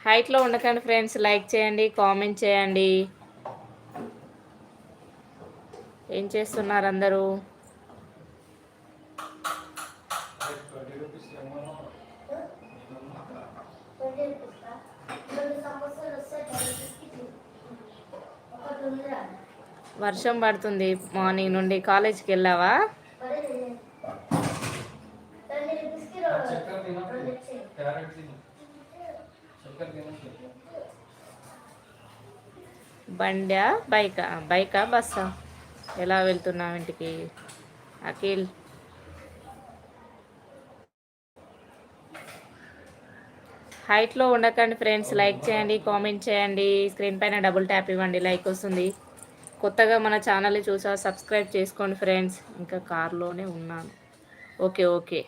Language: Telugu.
హైట్లో ఉండకండి ఫ్రెండ్స్, లైక్ చేయండి, కామెంట్ చేయండి. ఏం చేస్తున్నారు అందరూ? వర్షం పడుతుంది. మార్నింగ్ నుండి కాలేజీకి వెళ్ళావా? బండా బైకా? బైకా బస్సా? ఎలా వెళ్తున్నావు ఇంటికి అఖిల్? హైట్లో ఉండకండి ఫ్రెండ్స్, లైక్ చేయండి, కామెంట్ చేయండి. స్క్రీన్ పైన డబుల్ ట్యాప్ ఇవ్వండి, లైక్ వస్తుంది. కొత్తగా మన ఛానల్ని చూసా సబ్స్క్రైబ్ చేసుకోండి ఫ్రెండ్స్. ఇంకా కార్లోనే ఉన్నాను. ఓకే.